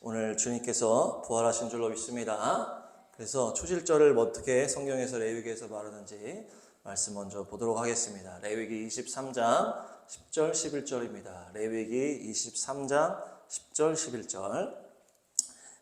오늘 주님께서 부활하신 줄로 믿습니다. 그래서 초실절을 어떻게 성경에서 레위기에서 말하는지 말씀 먼저 보도록 하겠습니다. 레위기 23장 10절 11절입니다. 레위기 23장 10절 11절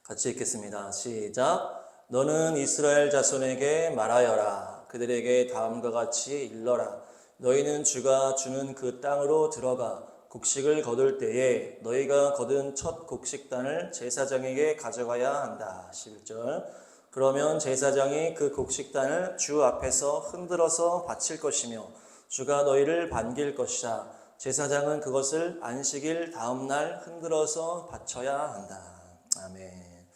같이 읽겠습니다. 시작. 너는 이스라엘 자손에게 말하여라. 그들에게 다음과 같이 일러라. 너희는 주가 주는 그 땅으로 들어가 곡식을 거둘 때에 너희가 거둔 첫 곡식단을 제사장에게 가져가야 한다. 11절. 그러면 제사장이 그 곡식단을 주 앞에서 흔들어서 바칠 것이며 주가 너희를 반길 것이다. 제사장은 그것을 안식일 다음 날 흔들어서 바쳐야 한다. 아멘.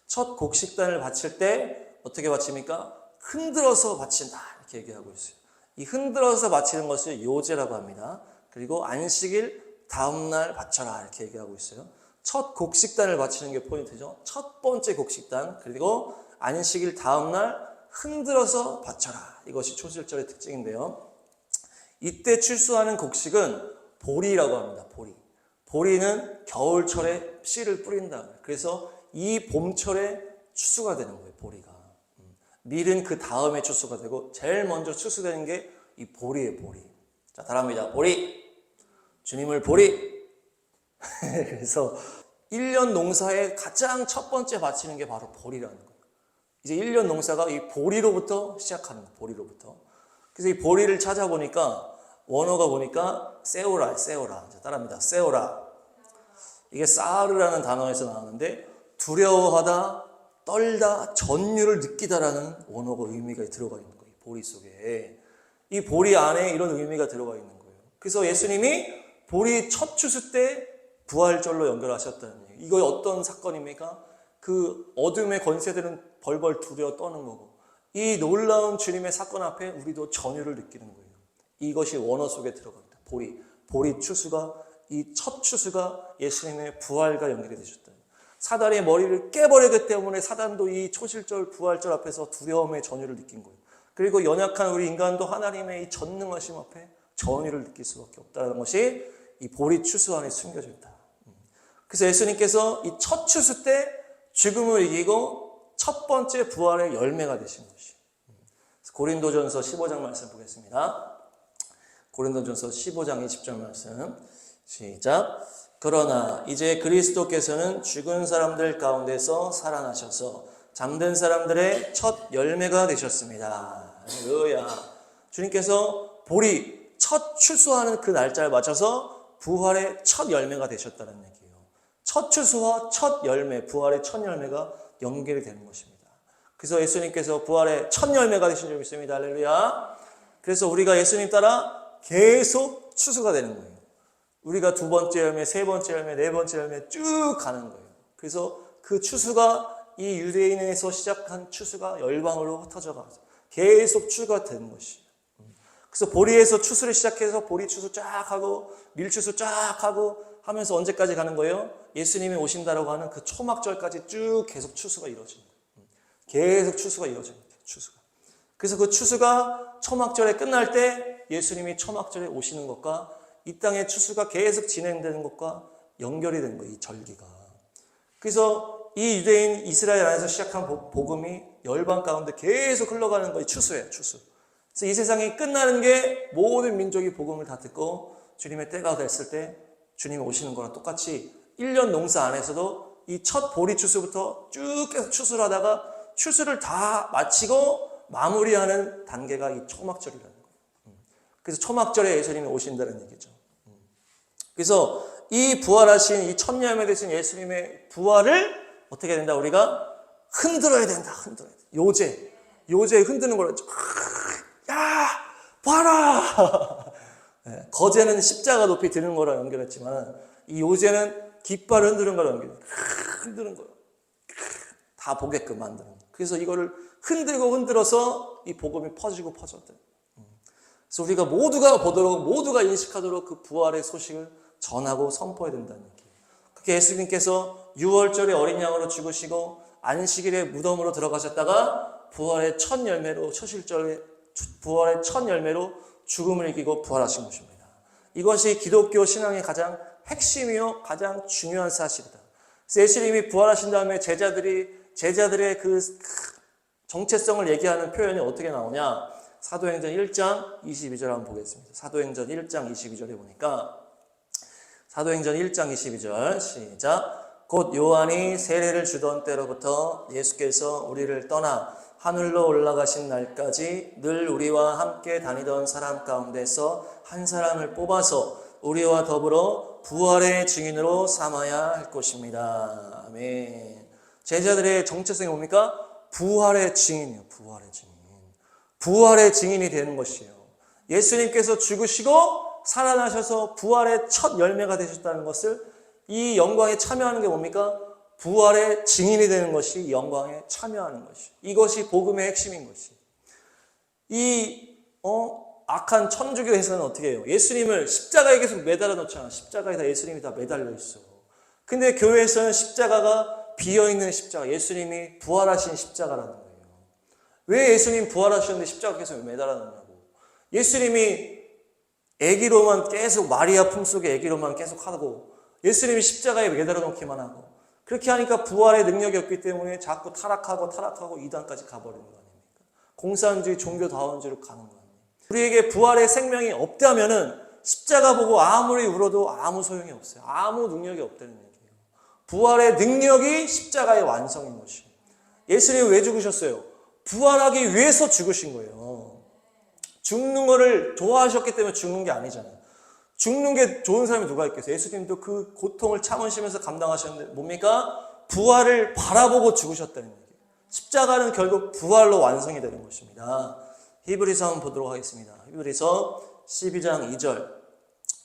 첫 곡식단을 바칠 때 어떻게 바칩니까? 흔들어서 바친다. 이렇게 얘기하고 있어요. 이 흔들어서 바치는 것을 요제라고 합니다. 그리고 안식일 다음 날 바쳐라 이렇게 얘기하고 있어요. 첫 곡식단을 바치는 게 포인트죠. 첫 번째 곡식단 그리고 안식일 다음 날 흔들어서 바쳐라. 이것이 초실절의 특징인데요. 이때 출수하는 곡식은 보리라고 합니다. 보리. 보리는 겨울철에 씨를 뿌린다. 그래서 이 봄철에 추수가 되는 거예요. 보리가. 밀은 그 다음에 추수가 되고 제일 먼저 추수되는 게 이 보리예요. 보리. 자, 따라합니다. 보리. 주님을 보리. 그래서 1년 농사의 가장 첫 번째 바치는 게 바로 보리라는 거예요. 이제 1년 농사가 이 보리로부터 시작하는 거예요. 보리로부터. 그래서 이 보리를 찾아보니까 원어가 보니까 세오라. 자, 따라합니다. 세오라. 이게 사르라는 단어에서 나오는데 두려워하다, 떨다, 전율을 느끼다라는 원어가 의미가 들어가 있는 거예요. 보리 속에. 이 보리 안에 이런 의미가 들어가 있는 거예요. 그래서 예수님이 보리 첫 추수 때 부활절로 연결하셨다는 얘기예요. 이거 어떤 사건입니까? 그 어둠의 권세들은 벌벌 두려워 떠는 거고 이 놀라운 주님의 사건 앞에 우리도 전율을 느끼는 거예요. 이것이 원어 속에 들어갑니다. 보리 추수가 이 첫 추수가 예수님의 부활과 연결이 되셨다. 사단의 머리를 깨버리기 때문에 사단도 이 초실절 부활절 앞에서 두려움의 전율을 느낀 거예요. 그리고 연약한 우리 인간도 하나님의 이 전능하심 앞에 전율을 느낄 수밖에 없다는 것이 이 보리 추수 안에 숨겨져 있다. 그래서 예수님께서 이 첫 추수 때 죽음을 이기고 첫 번째 부활의 열매가 되신 것이. 고린도전서 15장 말씀 보겠습니다. 고린도전서 15장 20절 말씀 시작. 그러나 이제 그리스도께서는 죽은 사람들 가운데서 살아나셔서 잠든 사람들의 첫 열매가 되셨습니다. 할렐루야. 주님께서 보리 첫 추수하는 그 날짜를 맞춰서 부활의 첫 열매가 되셨다는 얘기예요. 첫 추수와 첫 열매, 부활의 첫 열매가 연결이 되는 것입니다. 그래서 예수님께서 부활의 첫 열매가 되신 줄 믿습니다. 할렐루야. 그래서 우리가 예수님 따라 계속 추수가 되는 거예요. 우리가 두 번째 열매, 세 번째 열매, 네 번째 열매 쭉 가는 거예요. 그래서 그 추수가 이 유대인에서 시작한 추수가 열방으로 흩어져가서 계속 추수가 되는 것이에요. 그래서 보리에서 추수를 시작해서 보리 추수 쫙 하고 밀 추수 쫙 하고 하면서 언제까지 가는 거예요? 예수님이 오신다라고 하는 그 초막절까지 쭉 계속 추수가 이루어지는 거예요. 계속 추수가 이루어집니다. 추수가. 그래서 그 추수가 초막절에 끝날 때 예수님이 초막절에 오시는 것과 이 땅의 추수가 계속 진행되는 것과 연결이 되는 거예요. 이 절기가. 그래서 이 유대인 이스라엘 안에서 시작한 복음이 열방 가운데 계속 흘러가는 거예요. 추수예요. 추수. 그래서 이 세상이 끝나는 게 모든 민족이 복음을 다 듣고 주님의 때가 됐을 때 주님이 오시는 거랑 똑같이 1년 농사 안에서도 이 첫 보리 추수부터 쭉 계속 추수를 하다가 추수를 다 마치고 마무리하는 단계가 이 초막절이라는 거예요. 그래서 초막절에 예수님이 오신다는 얘기죠. 그래서 이 부활하신 이 첫 열매 되신 예수님의 부활을 어떻게 된다? 우리가 흔들어야 된다. 흔들어야 돼. 요제 흔드는 걸로 야 봐라. 거제는 십자가 높이 드는 거랑 연결했지만 이 요제는 깃발을 흔드는 거랑 연결해. 흔드는 거예요. 다 보게끔 만드는 거예요. 그래서 이거를 흔들어서 이 복음이 퍼지고 퍼졌대. 그래서 우리가 모두가 보도록 모두가 인식하도록 그 부활의 소식을 전하고 선포해야 된다는 얘기예요. 그렇게 예수님께서 6월절에 어린 양으로 죽으시고 안식일에 무덤으로 들어가셨다가 부활의 첫 열매로 초실절에 부활의 첫 열매로 죽음을 이기고 부활하신 것입니다. 이것이 기독교 신앙의 가장 핵심이요 가장 중요한 사실이다. 그래서 예수님이 부활하신 다음에 제자들의 그 정체성을 얘기하는 표현이 어떻게 나오냐? 사도행전 1장 22절 한번 보겠습니다. 사도행전 1장 22절에 보니까 사도행전 1장 22절 시작. 곧 요한이 세례를 주던 때로부터 예수께서 우리를 떠나 하늘로 올라가신 날까지 늘 우리와 함께 다니던 사람 가운데서 한 사람을 뽑아서 우리와 더불어 부활의 증인으로 삼아야 할 것입니다. 아멘. 제자들의 정체성이 뭡니까? 부활의 증인이요. 부활의 증인. 부활의 증인이 되는 것이에요. 예수님께서 죽으시고 살아나셔서 부활의 첫 열매가 되셨다는 것을, 이 영광에 참여하는 게 뭡니까? 부활의 증인이 되는 것이 영광에 참여하는 것이. 이것이 복음의 핵심인 것이. 악한 천주교에서는 어떻게 해요? 예수님을 십자가에 계속 매달아 놓잖아. 십자가에다 예수님이 다 매달려 있어. 근데 교회에서는 십자가가 비어있는 십자가, 예수님이 부활하신 십자가라는 거예요. 왜 예수님 부활하셨는데 십자가 계속 매달아 놓냐고. 예수님이 아기로만 계속, 마리아 품속에 아기로만 계속 하고, 예수님이 십자가에 매달아 놓기만 하고, 그렇게 하니까 부활의 능력이 없기 때문에 자꾸 타락하고 이단까지 가버리는 거 아닙니까? 공산주의 종교다원주의로 가는 거예요. 우리에게 부활의 생명이 없다면은 십자가 보고 아무리 울어도 아무 소용이 없어요. 아무 능력이 없다는 얘기예요. 부활의 능력이 십자가의 완성인 것이에요. 예수님은 왜 죽으셨어요? 부활하기 위해서 죽으신 거예요. 죽는 거를 좋아하셨기 때문에 죽는 게 아니잖아요. 죽는 게 좋은 사람이 누가 있겠어요? 예수님도 그 고통을 참으시면서 감당하셨는데 뭡니까? 부활을 바라보고 죽으셨다는 얘기예요. 십자가는 결국 부활로 완성이 되는 것입니다. 히브리서 한번 보도록 하겠습니다. 히브리서 12장 2절.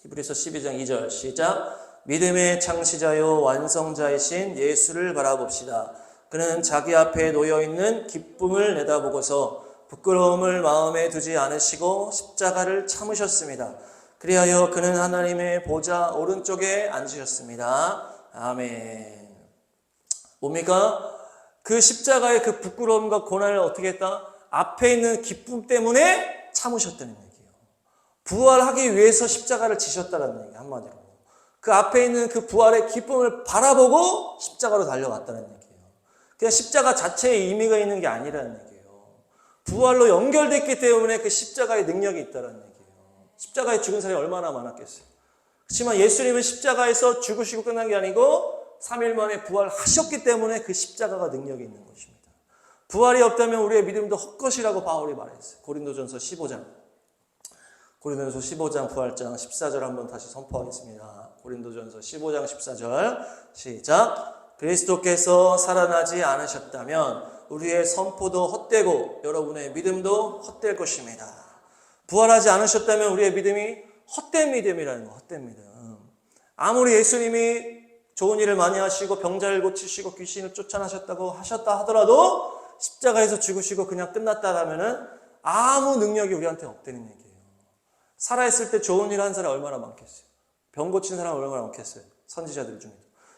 히브리서 12장 2절 시작. 믿음의 창시자요 완성자이신 예수를 바라봅시다. 그는 자기 앞에 놓여있는 기쁨을 내다보고서 부끄러움을 마음에 두지 않으시고 십자가를 참으셨습니다. 그리하여 그는 하나님의 보좌 오른쪽에 앉으셨습니다. 아멘. 뭡니까? 그 십자가의 그 부끄러움과 고난을 어떻게 했다? 앞에 있는 기쁨 때문에 참으셨다는 얘기예요. 부활하기 위해서 십자가를 지셨다는 얘기, 한마디로. 그 앞에 있는 그 부활의 기쁨을 바라보고 십자가로 달려갔다는 얘기예요. 그냥 십자가 자체에 의미가 있는 게 아니라는 얘기예요. 부활로 연결됐기 때문에 그 십자가의 능력이 있다는 얘기예요. 십자가에 죽은 사람이 얼마나 많았겠어요. 그렇지만 예수님은 십자가에서 죽으시고 끝난 게 아니고 3일 만에 부활하셨기 때문에 그 십자가가 능력이 있는 것입니다. 부활이 없다면 우리의 믿음도 헛것이라고 바울이 말했어요. 고린도전서 15장. 고린도전서 15장 부활장 14절 한번 다시 선포하겠습니다. 고린도전서 15장 14절 시작. 그리스도께서 살아나지 않으셨다면 우리의 선포도 헛되고 여러분의 믿음도 헛될 것입니다. 부활하지 않으셨다면 우리의 믿음이 헛된 믿음이라는 거, 헛된 믿음. 아무리 예수님이 좋은 일을 많이 하시고 병자를 고치시고 귀신을 쫓아내셨다고 하셨다 하더라도 십자가에서 죽으시고 그냥 끝났다 하면은 아무 능력이 우리한테 없다는 얘기예요. 살아있을 때 좋은 일 한 사람 얼마나 많겠어요. 병 고친 사람 얼마나 많겠어요. 선지자들 중에도.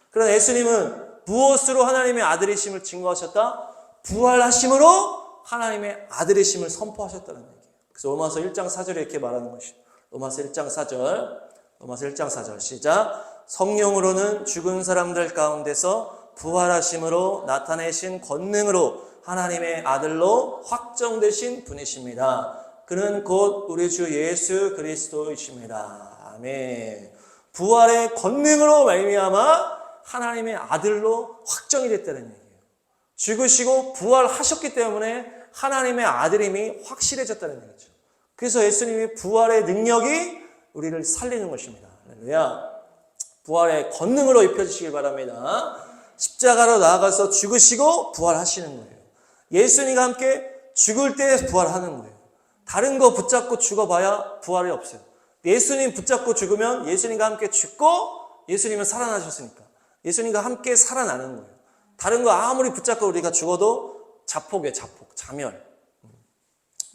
그러나 예수님은 무엇으로 하나님의 아들이심을 증거하셨다? 부활하심으로 하나님의 아들이심을 선포하셨다는 얘기예요. 그래서 로마서 1장 4절에 이렇게 말하는 것이에요. 로마서 1장 4절 시작. 성령으로는 죽은 사람들 가운데서 부활하심으로 나타내신 권능으로 하나님의 아들로 확정되신 분이십니다. 그는 곧 우리 주 예수 그리스도이십니다. 아멘. 부활의 권능으로 말미암아 하나님의 아들로 확정이 됐다는 얘기예요. 죽으시고 부활하셨기 때문에 하나님의 아들임이 확실해졌다는 얘기죠. 그래서 예수님의 부활의 능력이 우리를 살리는 것입니다. 할렐루야. 부활의 권능으로 입혀주시길 바랍니다. 십자가로 나아가서 죽으시고 부활하시는 거예요. 예수님과 함께 죽을 때 부활하는 거예요. 다른 거 붙잡고 죽어봐야 부활이 없어요. 예수님 붙잡고 죽으면 예수님과 함께 죽고 예수님은 살아나셨으니까 예수님과 함께 살아나는 거예요. 다른 거 아무리 붙잡고 우리가 죽어도 자폭이에요. 자폭, 자멸.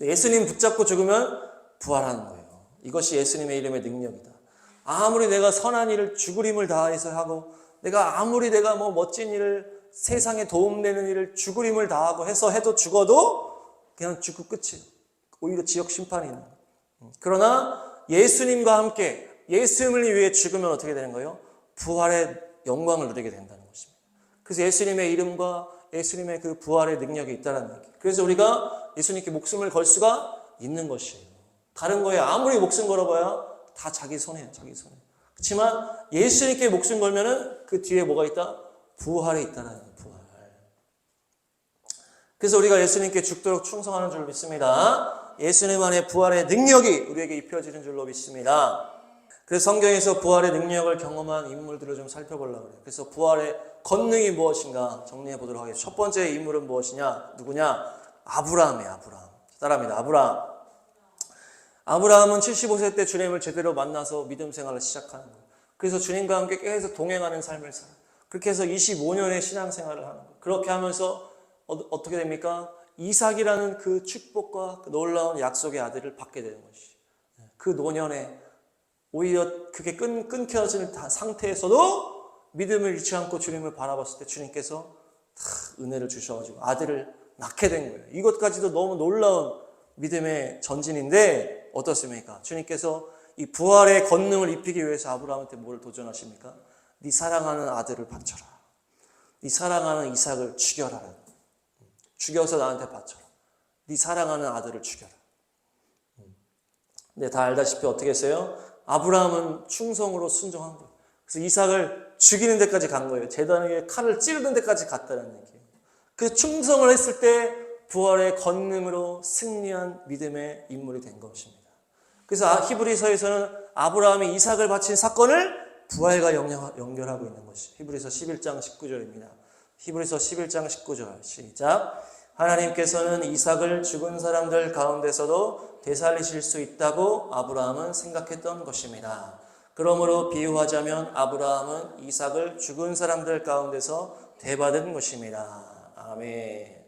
예수님 붙잡고 죽으면 부활하는 거예요. 이것이 예수님의 이름의 능력이다. 아무리 내가 선한 일을 죽을 힘을 다해서 하고 아무리 내가 멋진 일을 세상에 도움되는 일을 죽을 힘을 다하고 해서 해도 죽어도 그냥 죽고 끝이에요. 오히려 지역 심판이 있는 거예요. 그러나 예수님과 함께 예수님을 위해 죽으면 어떻게 되는 거예요? 부활의 영광을 누리게 된다는 것입니다. 그래서 예수님의 이름과 예수님의 그 부활의 능력이 있다는 얘기. 그래서 우리가 예수님께 목숨을 걸 수가 있는 것이에요. 다른 거에 아무리 목숨 걸어봐야 다 자기 손해야, 자기 손해. 그렇지만 예수님께 목숨 걸면은 그 뒤에 뭐가 있다? 부활이 있다는 거예요, 부활. 그래서 우리가 예수님께 죽도록 충성하는 줄 믿습니다. 예수님 안에 부활의 능력이 우리에게 입혀지는 줄로 믿습니다. 그래서 성경에서 부활의 능력을 경험한 인물들을 좀 살펴보려고 해요. 그래서 부활의 권능이 무엇인가 정리해 보도록 하겠습니다. 첫 번째 인물은 무엇이냐? 누구냐? 아브라함이에요. 아브라함. 따라합니다. 아브라함. 아브라함은 75세 때 주님을 제대로 만나서 믿음 생활을 시작하는 거예요. 그래서 주님과 함께 계속 동행하는 삶을 살아요. 그렇게 해서 25년의 신앙생활을 하는 거예요. 그렇게 하면서 어떻게 됩니까? 이삭이라는 그 축복과 그 놀라운 약속의 아들을 받게 되는 것이죠. 그 노년에 오히려 그게 끊겨진 상태에서도 믿음을 잃지 않고 주님을 바라봤을 때 주님께서 은혜를 주셔가지고 아들을 낳게 된 거예요. 이것까지도 너무 놀라운 믿음의 전진인데 어떻습니까? 주님께서 이 부활의 권능을 입히기 위해서 아브라함한테 뭘 도전하십니까? 네 사랑하는 아들을 바쳐라. 네 사랑하는 이삭을 죽여라. 죽여서 나한테 바쳐라. 네 사랑하는 아들을 죽여라. 근데 다 알다시피 어떻게 했어요? 아브라함은 충성으로 순종한 거예요. 그래서 이삭을 죽이는 데까지 간 거예요. 제단에 칼을 찌르는 데까지 갔다는 얘기예요. 그 충성을 했을 때 부활의 권능으로 승리한 믿음의 인물이 된 것입니다. 그래서 히브리서에서는 아브라함이 이삭을 바친 사건을 부활과 연결하고 있는 것이 히브리서 11장 19절입니다. 히브리서 11장 19절 시작. 하나님께서는 이삭을 죽은 사람들 가운데서도 되살리실 수 있다고 아브라함은 생각했던 것입니다. 그러므로 비유하자면 아브라함은 이삭을 죽은 사람들 가운데서 대받은 것입니다. 아멘.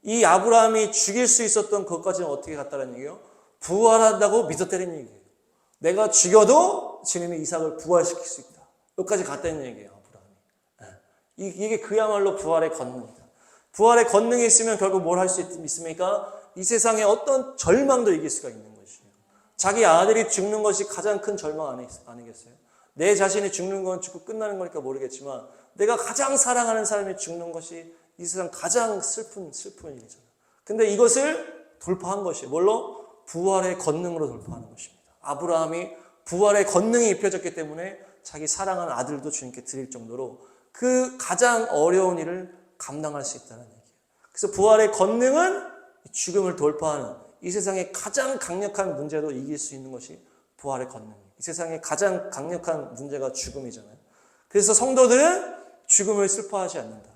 이 아브라함이 죽일 수 있었던 것까지는 어떻게 갔다는 얘기예요? 부활한다고 믿었다는 얘기예요. 내가 죽여도 주님이 이삭을 부활시킬 수 있다. 여기까지 갔다는 얘기예요, 아브라함이. 이게 그야말로 부활의 권능이다. 부활의 권능이 있으면 결국 뭘 할 수 있습니까? 이 세상에 어떤 절망도 이길 수가 있는 것이에요. 자기 아들이 죽는 것이 가장 큰 절망 아니겠어요? 내 자신이 죽는 건 죽고 끝나는 거니까 모르겠지만 내가 가장 사랑하는 사람이 죽는 것이 이 세상 가장 슬픈 일이잖아요. 근데 이것을 돌파한 것이에요. 뭘로? 부활의 권능으로 돌파하는 것입니다. 아브라함이 부활의 권능이 입혀졌기 때문에 자기 사랑하는 아들도 주님께 드릴 정도로 그 가장 어려운 일을 감당할 수 있다는 얘기예요. 그래서 부활의 권능은 죽음을 돌파하는 이 세상의 가장 강력한 문제도 이길 수 있는 것이 부활의 권능이에요. 이 세상의 가장 강력한 문제가 죽음이잖아요. 그래서 성도들은 죽음을 슬퍼하지 않는다.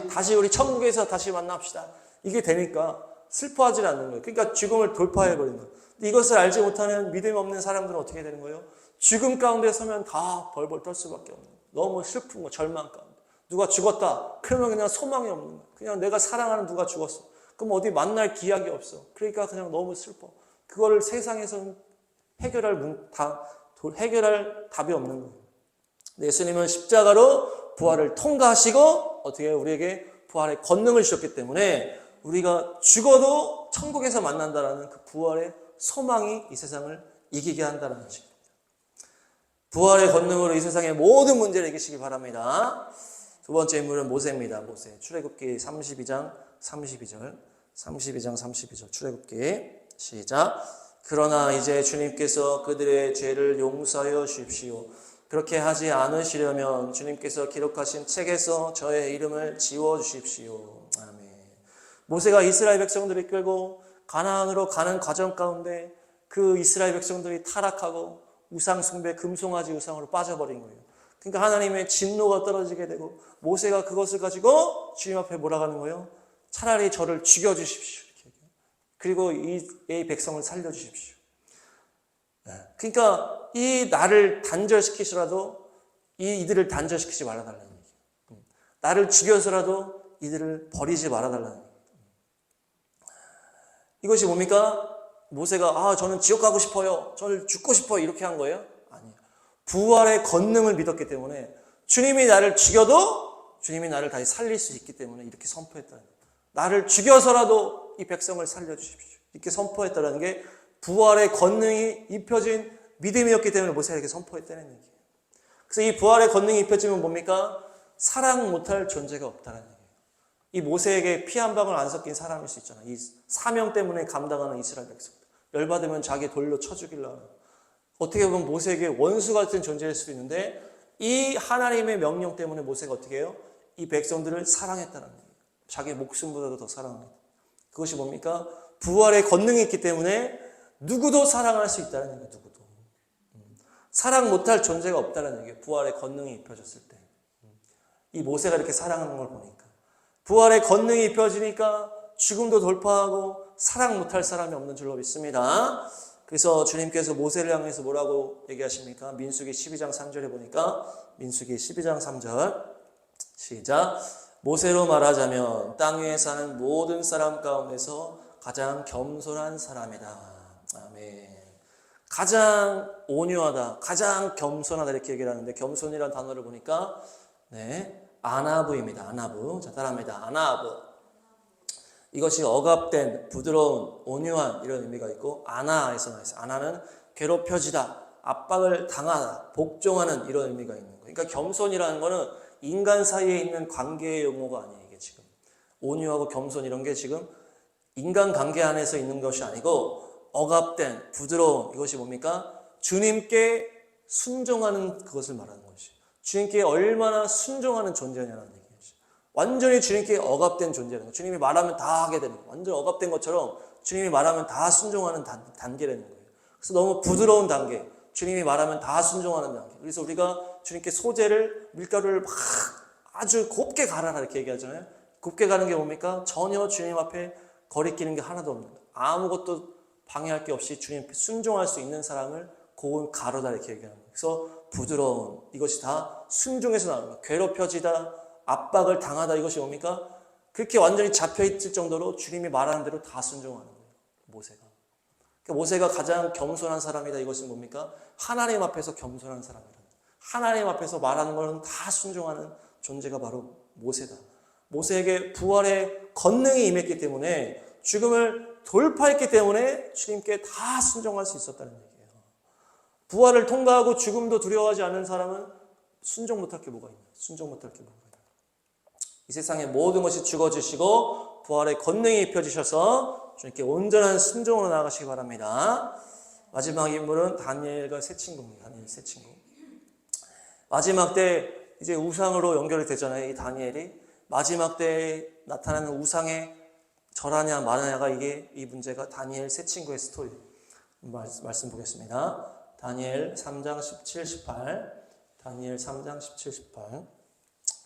다시 우리 천국에서 다시 만납시다. 이게 되니까 슬퍼하지 않는 거예요. 그러니까 죽음을 돌파해버린 거예요. 근데 이것을 알지 못하는 믿음 없는 사람들은 어떻게 되는 거예요? 죽음 가운데 서면 다 벌벌 떨 수밖에 없는 거예요. 너무 슬픈 거, 절망 가운데. 누가 죽었다. 그러면 그냥 소망이 없는 거예요. 그냥 내가 사랑하는 누가 죽었어. 그럼 어디 만날 기약이 없어. 그러니까 그냥 너무 슬퍼. 그거를 세상에서는 해결할 답이 없는 거예요. 예수님은 십자가로 부활을 통과하시고 어떻게 우리에게 부활의 권능을 주셨기 때문에 우리가 죽어도 천국에서 만난다라는 그 부활의 소망이 이 세상을 이기게 한다는 것입니다. 부활의 권능으로 이 세상의 모든 문제를 이기시기 바랍니다. 두 번째 인물은 모세입니다. 모세. 출애굽기 32장 32절 출애굽기 시작. 그러나 이제 주님께서 그들의 죄를 용서하여 주십시오. 그렇게 하지 않으시려면 주님께서 기록하신 책에서 저의 이름을 지워주십시오. 아멘. 모세가 이스라엘 백성들을 이끌고 가나안으로 가는 과정 가운데 그 이스라엘 백성들이 타락하고 우상 숭배, 금송아지 우상으로 빠져버린 거예요. 그러니까 하나님의 진노가 떨어지게 되고 모세가 그것을 가지고 주님 앞에 몰아가는 거예요. 차라리 저를 죽여주십시오. 이렇게 얘기해요. 그리고 이 백성을 살려주십시오. 그러니까 이 나를 단절시키시라도 이들을 단절시키지 말아달라는 얘기예요. 나를 죽여서라도 이들을 버리지 말아달라는 얘기예요. 이것이 뭡니까? 모세가 저는 지옥 가고 싶어요. 저를 죽고 싶어요. 이렇게 한 거예요? 아니에요. 부활의 권능을 믿었기 때문에 주님이 나를 죽여도 주님이 나를 다시 살릴 수 있기 때문에 이렇게 선포했다는 거예요. 나를 죽여서라도 이 백성을 살려주십시오. 이렇게 선포했다는 게 부활의 권능이 입혀진 믿음이었기 때문에 모세가 이렇게 선포했다는 얘기예요. 그래서 이 부활의 권능이 입혀지면 뭡니까? 사랑 못할 존재가 없다는 얘기예요. 이 모세에게 피 한 방울 안 섞인 사람일 수 있잖아. 이 사명 때문에 감당하는 이스라엘 백성들. 열받으면 자기 돌로 쳐 죽이려고. 어떻게 보면 모세에게 원수 같은 존재일 수도 있는데 이 하나님의 명령 때문에 모세가 어떻게 해요? 이 백성들을 사랑했다는 얘기예요. 자기 목숨보다도 더 사랑합니다. 그것이 뭡니까? 부활의 권능이 있기 때문에 누구도 사랑할 수 있다는 얘기예요. 누구도. 사랑 못할 존재가 없다는 얘기예요. 부활의 권능이 입혀졌을 때. 이 모세가 이렇게 사랑하는 걸 보니까. 부활의 권능이 입혀지니까 죽음도 돌파하고 사랑 못할 사람이 없는 줄로 믿습니다. 그래서 주님께서 모세를 향해서 뭐라고 얘기하십니까? 민수기 12장 3절에 보니까 민수기 12장 3절 시작. 모세로 말하자면 땅 위에 사는 모든 사람 가운데서 가장 겸손한 사람이다. 아멘. 가장 온유하다, 가장 겸손하다 이렇게 얘기를 하는데 겸손이라는 단어를 보니까 아나브입니다. 아나브. 자, 따라합니다. 아나브. 이것이 억압된, 부드러운, 온유한 이런 의미가 있고 아나에서 나왔어요. 아나는 괴롭혀지다, 압박을 당하다, 복종하는 이런 의미가 있는 거예요. 그러니까 겸손이라는 거는 인간 사이에 있는 관계의 용어가 아니에요. 이게 지금 온유하고 겸손 이런 게 지금 인간 관계 안에서 있는 것이 아니고 억압된, 부드러운 이것이 뭡니까? 주님께 순종하는 그것을 말하는 것이에요. 주님께 얼마나 순종하는 존재냐는 얘기예요. 완전히 주님께 억압된 존재라는 거예요. 주님이 말하면 다 하게 되는 거예요. 완전히 억압된 것처럼 주님이 말하면 다 순종하는 단계라는 거예요. 그래서 너무 부드러운 단계, 주님이 말하면 다 순종하는 단계. 그래서 우리가 주님께 소재를, 밀가루를 막 아주 곱게 갈아라 이렇게 얘기하잖아요. 곱게 가는 게 뭡니까? 전혀 주님 앞에 거리끼는 게 하나도 없는 거예요. 아무것도 방해할 게 없이 주님 앞에 순종할 수 있는 사람을 고운 가루다 이렇게 얘기하는 거예요. 그래서 부드러운, 이것이 다 순종에서 나오는 거예요. 괴롭혀지다, 압박을 당하다 이것이 뭡니까? 그렇게 완전히 잡혀있을 정도로 주님이 말하는 대로 다 순종하는 거예요. 모세가. 그러니까 모세가 가장 겸손한 사람이다. 이것은 뭡니까? 하나님 앞에서 겸손한 사람이다. 하나님 앞에서 말하는 것은 다 순종하는 존재가 바로 모세다. 모세에게 부활의 권능이 임했기 때문에 죽음을 돌파했기 때문에 주님께 다 순종할 수 있었다는 얘기예요. 부활을 통과하고 죽음도 두려워하지 않는 사람은 순종 못할 게 뭐가 있나? 순종 못할 게 뭐가 있나? 이 세상의 모든 것이 죽어지시고 부활의 권능이 입혀지셔서 주님께 온전한 순종으로 나아가시기 바랍니다. 마지막 인물은 다니엘과 세 친구입니다. 다니엘 세 친구. 마지막 때 이제 우상으로 연결이 되잖아요. 이 다니엘이 마지막 때에 나타나는 우상에 절하냐 마냐가 이게 이 문제가 다니엘 세 친구의 스토리. 말씀 보겠습니다. 다니엘 3장 17, 18. 다니엘 3장 17, 18.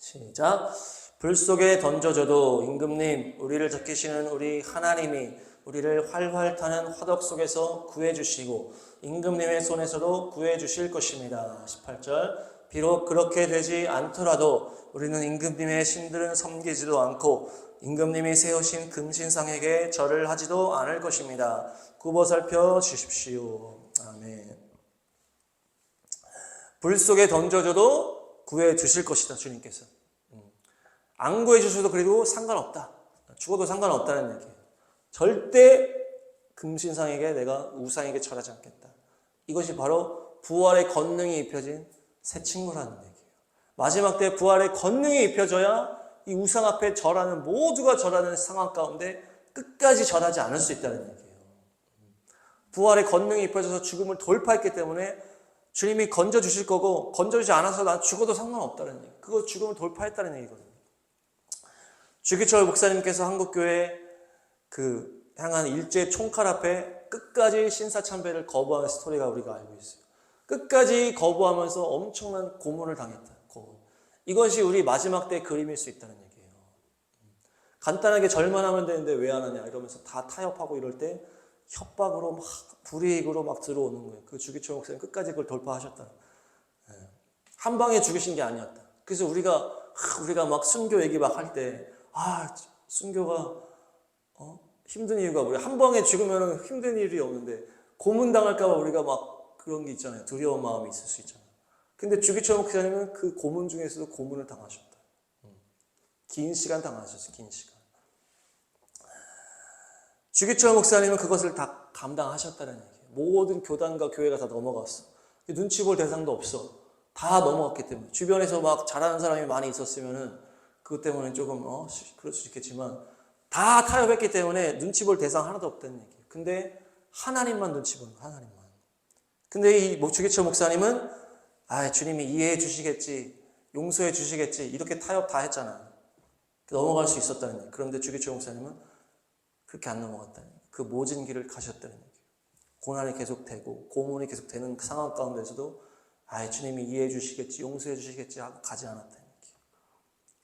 시작. 불 속에 던져져도 임금님, 우리를 지키시는 우리 하나님이 우리를 활활 타는 화덕 속에서 구해주시고 임금님의 손에서도 구해주실 것입니다. 18절. 비록 그렇게 되지 않더라도 우리는 임금님의 신들은 섬기지도 않고 임금님이 세우신 금신상에게 절을 하지도 않을 것입니다. 굽어 살펴 주십시오. 아멘. 불 속에 던져져도 구해주실 것이다. 주님께서. 안 구해주셔도 그래도 상관없다. 죽어도 상관없다는 얘기예요. 절대 금신상에게 내가 우상에게 절하지 않겠다. 이것이 바로 부활의 권능이 입혀진 새 친구라는 얘기예요. 마지막 때 부활의 권능이 입혀져야 이 우상 앞에 절하는 모두가 절하는 상황 가운데 끝까지 절하지 않을 수 있다는 얘기예요. 부활의 권능이 입혀져서 죽음을 돌파했기 때문에 주님이 건져주실 거고 건져주지 않아서 난 죽어도 상관없다는 얘기예요. 그거 죽음을 돌파했다는 얘기거든요. 주기철 목사님께서 한국교회 향한 일제 총칼 앞에 끝까지 신사참배를 거부하는 스토리가 우리가 알고 있어요. 끝까지 거부하면서 엄청난 고문을 당했다. 이것이 우리 마지막 때 그림일 수 있다는 얘기예요. 간단하게 절만 하면 되는데 왜 안 하냐 이러면서 다 타협하고 이럴 때 협박으로 막 불이익으로 막 들어오는 거예요. 그 주기철 목사님 끝까지 그걸 돌파하셨다. 한 방에 죽이신 게 아니었다. 그래서 우리가 막 순교 얘기 막 할 때 순교가 힘든 이유가 우리 한 방에 죽으면 힘든 일이 없는데 고문당할까 봐 우리가 막 그런 게 있잖아요. 두려운 마음이 있을 수 있잖아요. 근데 주기철 목사님은 그 고문 중에서도 고문을 당하셨다. 긴 시간 당하셨어요. 긴 시간. 주기철 목사님은 그것을 다 감당하셨다는 얘기예요. 모든 교단과 교회가 다 넘어갔어. 눈치 볼 대상도 없어. 다 넘어갔기 때문에. 주변에서 막 잘하는 사람이 많이 있었으면은 그것 때문에 조금 그럴 수 있겠지만 다 타협했기 때문에 눈치 볼 대상 하나도 없다는 얘기예요. 근데 하나님만 눈치 보는 거예요. 하나님만. 근데 이 주기철 목사님은 주님이 이해해 주시겠지, 용서해 주시겠지 이렇게 타협 다 했잖아요. 넘어갈 수 있었다는 얘기예요. 그런데 주기철 목사님은 그렇게 안 넘어갔다는 얘기예요. 그 모진 길을 가셨다는 얘기예요. 고난이 계속되고 고문이 계속되는 상황 가운데서도 주님이 이해해 주시겠지, 용서해 주시겠지 하고 가지 않았다는 얘기예요.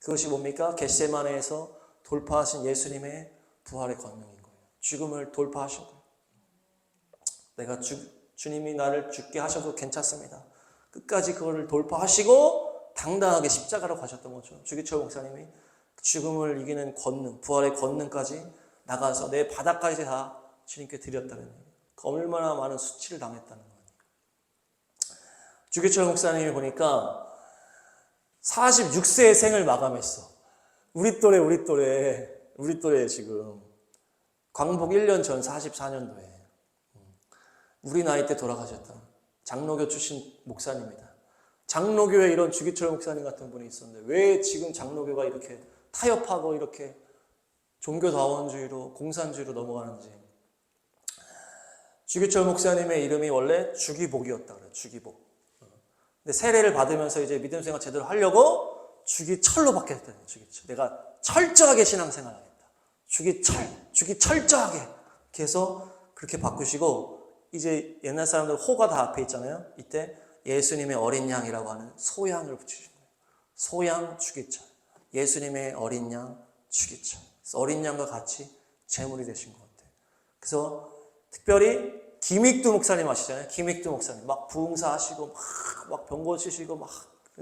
그것이 뭡니까? 겟세마네에서 돌파하신 예수님의 부활의 권능인 거예요. 죽음을 돌파하신 거예요. 내가 주님이 나를 죽게 하셔도 괜찮습니다. 끝까지 그거를 돌파하시고 당당하게 십자가로 가셨던 거죠. 주기철 목사님이 죽음을 이기는 권능, 부활의 권능까지 나가서 내 바닥까지 다 주님께 드렸다는 거예요. 얼마나 많은 수치를 당했다는 거예요. 주기철 목사님이 보니까 46세의 생을 마감했어. 우리 또래 지금 광복 1년 전 44년도에 우리 나이 때 돌아가셨다. 장로교 출신 목사님이다. 장로교에 이런 주기철 목사님 같은 분이 있었는데 왜 지금 장로교가 이렇게 타협하고 이렇게 종교다원주의로 공산주의로 넘어가는지. 주기철 목사님의 이름이 원래 주기복이었다 그래요. 주기복. 근데 세례를 받으면서 이제 믿음 생활 제대로 하려고 주기철로 바뀌었다는 거예요. 주기철. 내가 철저하게 신앙생활 하겠다. 주기철저하게. 이렇게 해서 그렇게 바꾸시고 이제 옛날 사람들 호가 다 앞에 있잖아요. 이때 예수님의 어린 양이라고 하는 소양을 붙이신 거예요. 소양 주기철. 예수님의 어린 양 주기철. 어린 양과 같이 제물이 되신 것 같아요. 그래서 특별히 김익두 목사님 아시잖아요. 김익두 목사님 막 부흥사 하시고 막 병고 치시고 막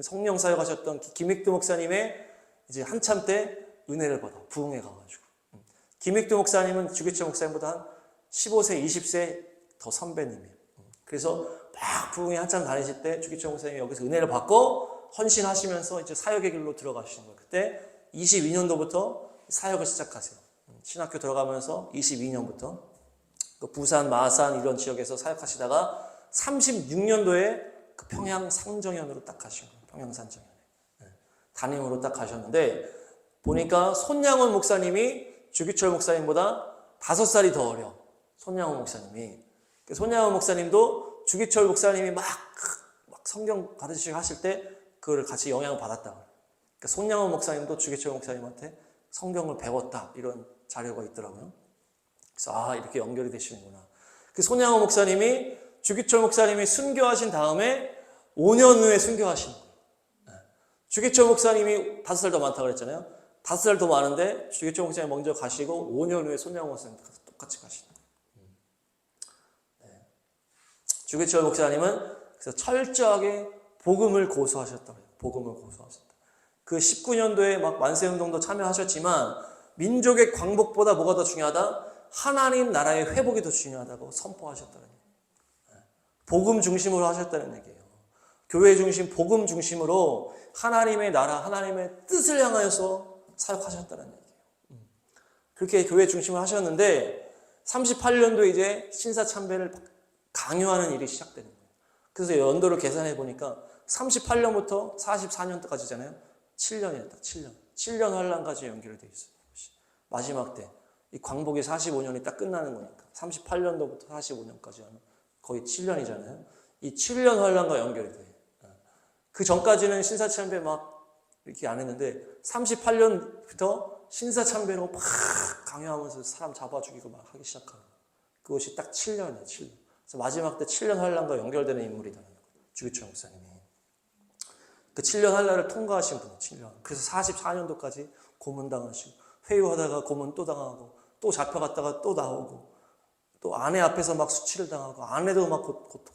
성령 사역하셨던 김익두 목사님의 이제 한참 때 은혜를 받아 부흥회 가가지고. 김익두 목사님은 주기철 목사님보다 한 15세, 20세 더 선배님이에요. 그래서 막 부흥회 한참 다니실 때 주기철 목사님이 여기서 은혜를 받고 헌신하시면서 이제 사역의 길로 들어가시는 거예요. 그때 22년도부터 사역을 시작하세요. 신학교 들어가면서 22년부터 부산, 마산 이런 지역에서 사역하시다가 36년도에 그 평양 상정연으로 딱 가신 거예요. 평양 상정연에. 담임으로 딱 가셨는데 보니까 손양원 목사님이 주기철 목사님보다 5살이 더 어려. 손양원 목사님이. 손양원 목사님도 주기철 목사님이 막 성경 가르치시고 하실 때 그걸 같이 영향을 받았다. 그러니까 손양원 목사님도 주기철 목사님한테 성경을 배웠다. 이런 자료가 있더라고요. 그래서 이렇게 연결이 되시는구나. 그 손양원 목사님이 주기철 목사님이 순교하신 다음에 5년 후에 순교하신 거예요. 주기철 목사님이 5살 더 많다고 그랬잖아요. 5살 더 많은데 주기철 목사님 먼저 가시고 5년 후에 손양원 목사님 똑같이 가시는 거예요. 주기철 목사님은 그래서 철저하게 복음을 고수하셨다고 해요. 복음을 고수하셨다. 그 19년도에 막 만세운동도 참여하셨지만 민족의 광복보다 뭐가 더 중요하다? 하나님 나라의 회복이 더 중요하다고 선포하셨다는 얘기예요. 복음 중심으로 하셨다는 얘기예요. 교회 중심, 복음 중심으로 하나님의 나라, 하나님의 뜻을 향하여서 사역하셨다는 얘기예요. 그렇게 교회 중심으로 하셨는데 38년도에 이제 신사참배를 강요하는 일이 시작되는 거예요. 그래서 연도를 계산해 보니까 38년부터 44년까지잖아요. 7년이었다. 7년 환란까지 연결이 되어 있어요. 마지막 때 이 광복이 45년이 딱 끝나는 거니까 38년도부터 45년까지 하면 거의 7년이잖아요. 이 7년 환란과 연결이 돼요. 그 전까지는 신사참배 막 이렇게 안 했는데 38년부터 신사참배로 막 강요하면서 사람 잡아 죽이고 막 하기 시작하는 거예요. 그것이 딱 7년이에요. 7년. 그래서 마지막 때 7년 환란과 연결되는 인물이라는 거예요. 주기철 목사님이. 그 7년 환란을 통과하신 분이에요. 7년. 그래서 44년도까지 고문당하시고 회유하다가 고문 또 당하고 또 잡혀갔다가 또 나오고 또 아내 앞에서 막 수치를 당하고 아내도 막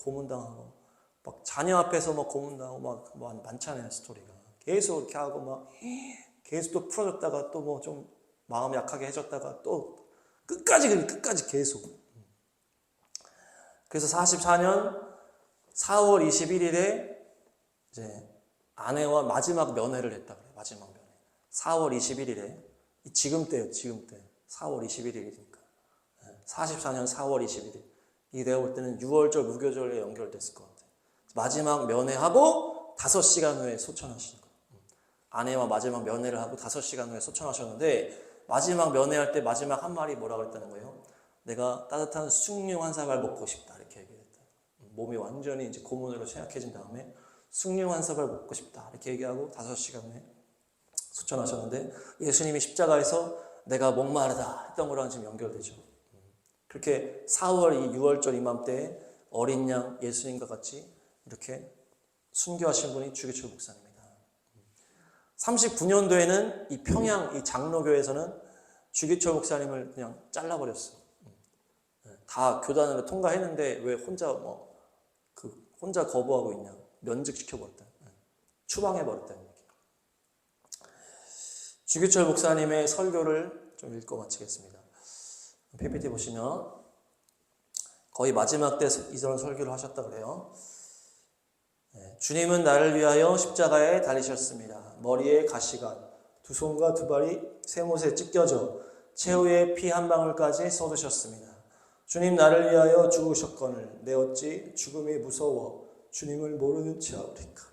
고문당하고 막 자녀 앞에서 막 고문당하고 막 많잖아요. 스토리가. 계속 이렇게 하고 막 계속 또 풀어졌다가 또 뭐 좀 마음 약하게 해줬다가 또 끝까지 계속. 그래서 44년 4월 21일에 이제 아내와 마지막 면회를 했다 그래요. 마지막 면회. 4월 21일에 지금 때요. 지금 때. 4월 21일이니까. 44년 4월 21일. 이게 내가 볼 때는 6월절, 무교절에 연결됐을 것 같아요. 마지막 면회하고 5시간 후에 소천하신 거예요. 아내와 마지막 면회를 하고 5시간 후에 소천하셨는데 마지막 면회할 때 마지막 한 말이 뭐라고 했다는 거예요? 내가 따뜻한 숭늉 한 사발 먹고 싶다 이렇게 얘기했다. 몸이 완전히 이제 고문으로 쇠약해진 다음에 숭늉 한 사발 먹고 싶다 이렇게 얘기하고 5시간 후에 소천하셨는데 예수님이 십자가에서 내가 목마르다 했던 거랑 지금 연결되죠. 그렇게 4월 이 6월절 이맘때에 어린 양 예수님과 같이 이렇게 순교하신 분이 주기철 목사입니다. 39년도에는 이 평양 이 장로교에서는 주기철 목사님을 그냥 잘라버렸어요. 다 교단으로 통과했는데 왜 혼자 혼자 거부하고 있냐? 면직시켜버렸다. 추방해버렸다는 얘기예요. 주기철 목사님의 설교를 좀 읽고 마치겠습니다. PPT 보시면 거의 마지막 때 이런 설교를 하셨다 그래요. 주님은 나를 위하여 십자가에 달리셨습니다. 머리에 가시관, 두 손과 두 발이 쇠못에 찢겨져 최후의 피 한 방울까지 쏟으셨습니다. 주님 나를 위하여 죽으셨거늘 내 어찌 죽음이 무서워 주님을 모르는 체 하오리까.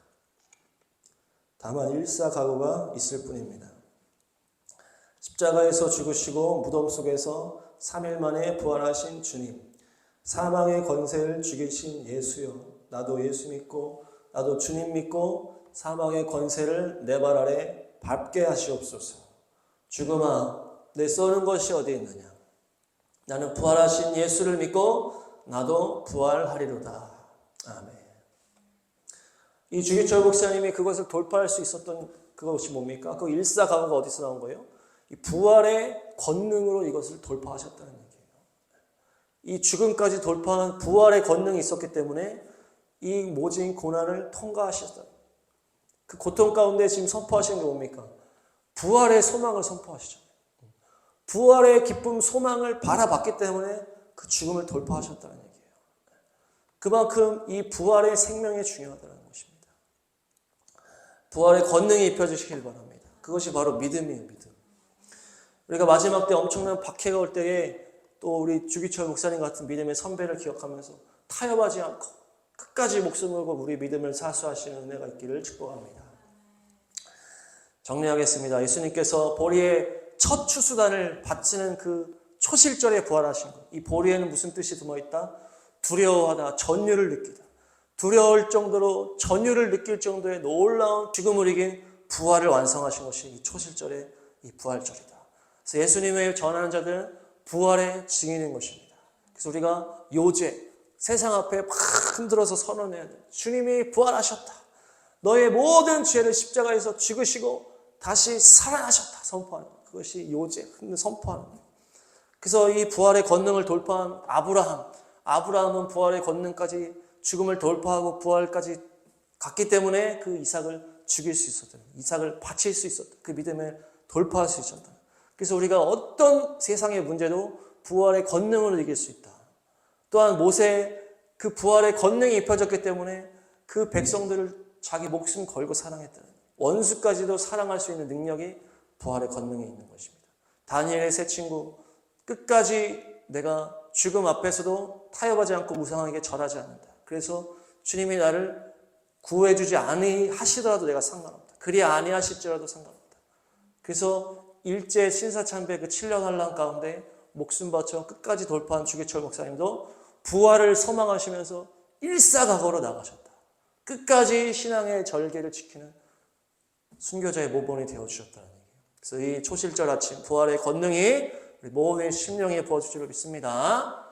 다만 일사각오가 있을 뿐입니다. 십자가에서 죽으시고 무덤 속에서 3일 만에 부활하신 주님, 사망의 권세를 죽이신 예수여, 나도 예수 믿고 나도 주님 믿고 사망의 권세를 내 발 아래 밟게 하시옵소서. 죽음아, 내 쏘는 것이 어디 있느냐? 나는 부활하신 예수를 믿고 나도 부활하리로다. 아멘. 이 주기철 목사님이 그것을 돌파할 수 있었던 그것이 뭡니까? 그 일사각오가 어디서 나온 거예요? 이 부활의 권능으로 이것을 돌파하셨다는 얘기예요. 이 죽음까지 돌파한 부활의 권능이 있었기 때문에 이 모진 고난을 통과하셨다. 그 고통 가운데 지금 선포하시는 게 뭡니까? 부활의 소망을 선포하시잖아요. 부활의 기쁨, 소망을 바라봤기 때문에 그 죽음을 돌파하셨다는 얘기예요. 그만큼 이 부활의 생명이 중요하다는 것입니다. 부활의 권능이 입혀주시길 바랍니다. 그것이 바로 믿음이에요, 믿음. 우리가 마지막 때 엄청난 박해가 올 때에 또 우리 주기철 목사님 같은 믿음의 선배를 기억하면서 타협하지 않고 끝까지 목숨 걸고 우리 믿음을 사수하시는 은혜가 있기를 축복합니다. 정리하겠습니다. 예수님께서 보리의 첫 추수단을 바치는 그 초실절에 부활하신 것. 이 보리에는 무슨 뜻이 숨어있다? 두려워하다, 전율을 느끼다. 두려울 정도로 전율을 느낄 정도의 놀라운 죽음을 이긴 부활을 완성하신 것이 이 초실절의 이 부활절이다. 그래서 예수님을 전하는 자들은 부활의 증인인 것입니다. 그래서 우리가 요제, 세상 앞에 막 흔들어서 선언해야 돼. 주님이 부활하셨다. 너의 모든 죄를 십자가에서 죽으시고 다시 살아나셨다. 선포하는 것. 그것이 요제, 선포하는 것. 그래서 이 부활의 권능을 돌파한 아브라함은 부활의 권능까지 죽음을 돌파하고 부활까지 갔기 때문에 그 이삭을 죽일 수 있었다. 이삭을 바칠 수 있었다. 그 믿음을 돌파할 수 있었다. 그래서 우리가 어떤 세상의 문제도 부활의 권능으로 이길 수 있다. 또한 모세 그 부활의 권능이 입혀졌기 때문에 그 백성들을 자기 목숨 걸고 사랑했다. 원수까지도 사랑할 수 있는 능력이 부활의 권능이 있는 것입니다. 다니엘의 세 친구 끝까지 내가 죽음 앞에서도 타협하지 않고 무상하게 절하지 않는다. 그래서 주님이 나를 구해주지 아니하시더라도 내가 상관없다. 그리 아니하실지라도 상관없다. 그래서 일제 신사참배 그 7년 환란 가운데 목숨 바쳐 끝까지 돌파한 주기철 목사님도 부활을 소망하시면서 일사각오로 나가셨다. 끝까지 신앙의 절개를 지키는 순교자의 모범이 되어주셨다는 얘기예요. 그래서 이 초실절 아침 부활의 권능이 우리 모든 심령에 부어줄 줄 믿습니다.